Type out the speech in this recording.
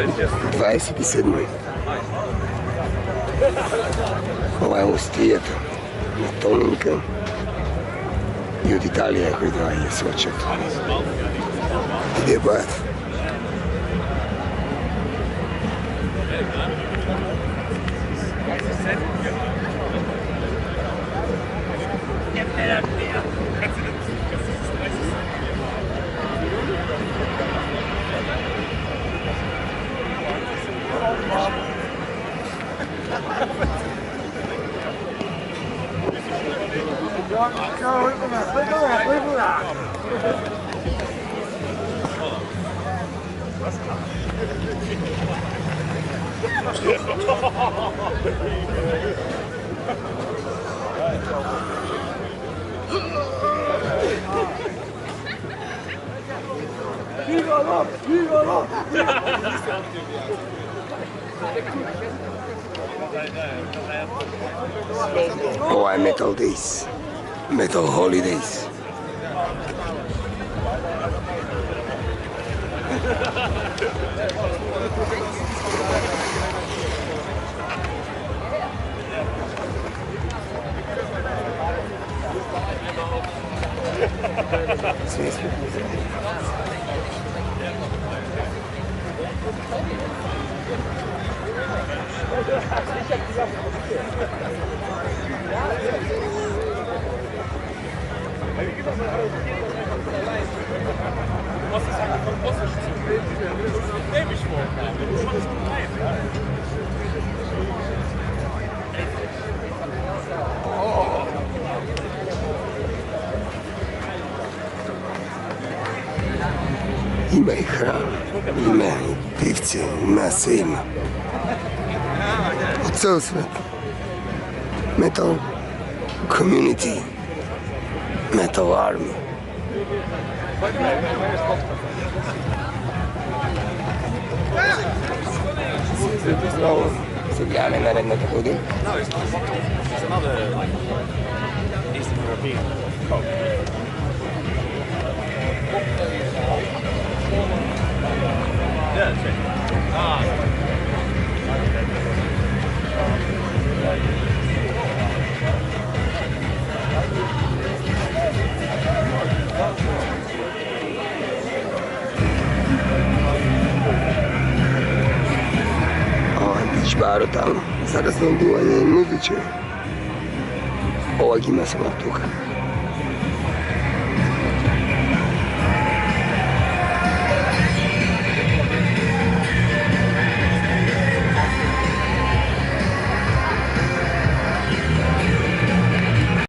27. Ova je Austrijeta, Toninka i od Italije koji daje sočak. Ide bad. Ovo je Metal Days, Metal Holidays. Sve smo ima i hrana, ima i pivce, ima sve ima. Od ceo svet. Metal Community, Metal Army. Znovu se gljane naredno da budim. Baro tamo, zaraz nam duvanje nudit će. Ovak ima sam tuka.